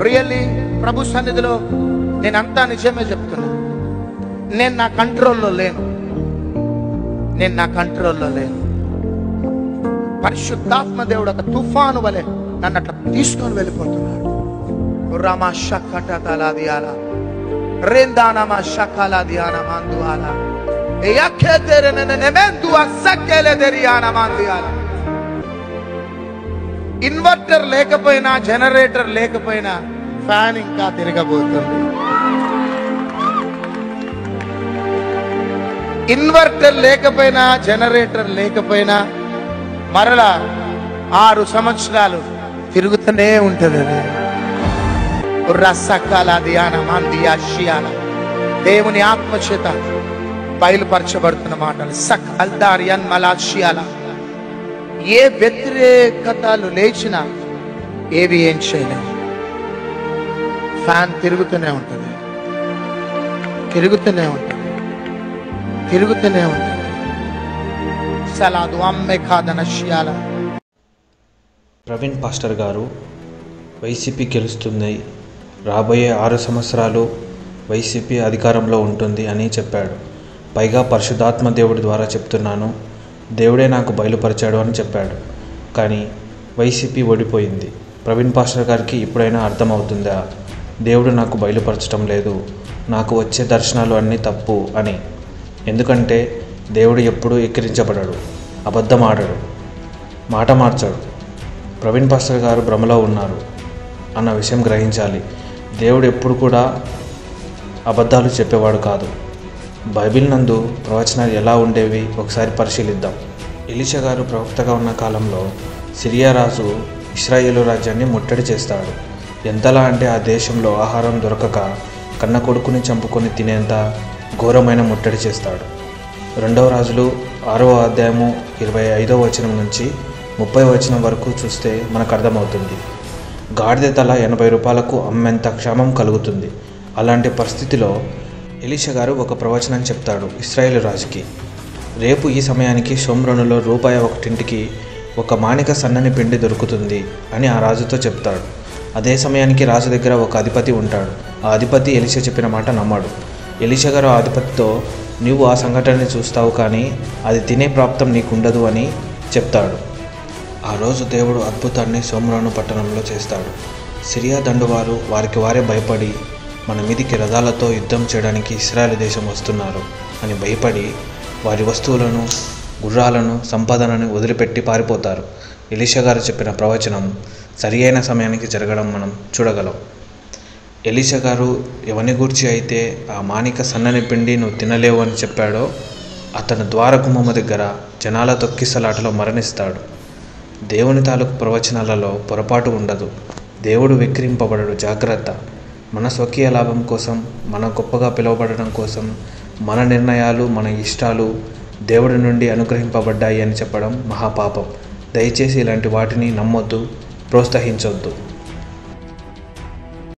Really ప్రభు సన్నిధిలో నేనంతా నిజమే చెప్తున్నా. నేను నా కంట్రోల్లో లేను. పరిశుద్ధాత్మ దేవుడు ఒక తుఫాను వలె నన్ను అట్లా తీసుకొని వెళ్ళిపోతున్నాడు. రామా షక్కట తలాదియాల రెందానమా షకాల దియాన మందువాల ఇన్వర్టర్ లేకపోయినా, జనరేటర్ లేకపోయినా ఫ్యాన్ ఇంకా తిరగబోతుంది. ఇన్వర్టర్ లేకపోయినా, జనరేటర్ లేకపోయినా మరలా 6 సంవత్సరాలు తిరుగుతూనే ఉంటుంది. దేవుని ఆత్మచేత బయలుపరచబడుతున్న మాటలు. సకల్దారియన్ మలాషియాల ఏ వ్యతిరేకతలు లేచినా ఏవి ఏం చేయలేవు. ఫ్యాన్ తిరుగుతూనే ఉంటుంది. సలాదు అమ్మే కాదనషియాల. ప్రవీణ్ పాస్టర్ గారు వైసీపీ గెలుస్తుంది, రాబోయే 6 సంవత్సరాలు వైసీపీ అధికారంలో ఉంటుంది అని చెప్పాడు. పైగా పరిశుద్ధాత్మ దేవుడి ద్వారా చెప్తున్నాను, దేవుడే నాకు బయలుపరిచాడు అని చెప్పాడు. కానీ వైసీపీ ఓడిపోయింది. ప్రవీణ్ పాస్టర్ గారికి ఇప్పుడైనా అర్థమవుతుందా దేవుడు నాకు బయలుపరచడం లేదు, నాకు వచ్చే దర్శనాలు అన్నీ తప్పు అని? ఎందుకంటే దేవుడు ఎప్పుడూ ఎక్కిరించబడడు, అబద్ధం ఆడడు, మాట మార్చాడు. ప్రవీణ్ పాస్టర్ గారు భ్రమలో ఉన్నారు అన్న విషయం గ్రహించాలి. దేవుడు ఎప్పుడు కూడా అబద్ధాలు చెప్పేవాడు కాదు. బైబిల్ నందు ప్రవచనాలు ఎలా ఉండేవి ఒకసారి పరిశీలిద్దాం. ఎలీషా గారు ప్రవక్తగా ఉన్న కాలంలో సిరియా రాజు ఇశ్రాయేలు రాజ్యాన్ని ముట్టడి చేస్తాడు. ఎంతలా అంటే ఆ దేశంలో ఆహారం దొరకక కన్న కొడుకుని చంపుకొని తినేంత ఘోరమైన ముట్టడి చేస్తాడు. 2వ రాజులు 6వ అధ్యాయము 25వ వచనం నుంచి 30వ వచనం వరకు చూస్తే మనకు అర్థమవుతుంది. గాడిద తల 80 రూపాయలకు అమ్మేంత క్షామం కలుగుతుంది. అలాంటి పరిస్థితిలో ఎలీషా గారు ఒక ప్రవచనం చెప్తాడు ఇశ్రాయేలు రాజుకి. రేపు ఈ సమయానికి షోమ్రోనులో రూపాయి 1కి ఒక మానిక సన్నని పిండి దొరుకుతుంది అని ఆ రాజుతో చెప్తాడు. అదే సమయానికి రాజు దగ్గర ఒక అధిపతి ఉంటాడు. ఆ అధిపతి ఎలీషా చెప్పిన మాట నమ్మాడు. ఎలీషా గారు ఆ అధిపతితో, నీవు ఆ సంఘటనని చూస్తావు కానీ అది తినే ప్రాప్తం నీకుండదు అని చెప్తాడు. ఆ రోజు దేవుడు అద్భుతాన్ని షోమ్రోను పట్టణంలో చేస్తాడు. సిరియా దండువారు వారికి వారే భయపడి మన మీదికి రథాలతో యుద్ధం చేయడానికి ఇశ్రాయేలు దేశం వస్తున్నారు అని భయపడి వారి వస్తువులను, గుర్రాలను, సంపదనని వదిలిపెట్టి పారిపోతారు. ఎలీషా గారు చెప్పిన ప్రవచనం సరి అయిన సమయానికి జరగడం మనం చూడగలం. ఎలీషా గారు ఎవని గూర్చి అయితే ఆ మానిక సన్నని పిండి నువ్వు తినలేవు అని చెప్పాడో అతను ద్వారగుమ్మమ దగ్గర జనాల తొక్కిసలాటలో మరణిస్తాడు. దేవుని తాలూకు ప్రవచనాలలో పొరపాటు ఉండదు. దేవుడు విక్రింపబడడు, జాగ్రత్త. మన స్వకీయ లాభం కోసం, మన గొప్పగా పిలువబడడం కోసం మన నిర్ణయాలు, మన ఇష్టాలు దేవుడి నుండి అనుగ్రహింపబడ్డాయి అని చెప్పడం మహాపాపం. దయచేసి ఇలాంటి వాటిని నమ్మొద్దు, ప్రోత్సహించొద్దు.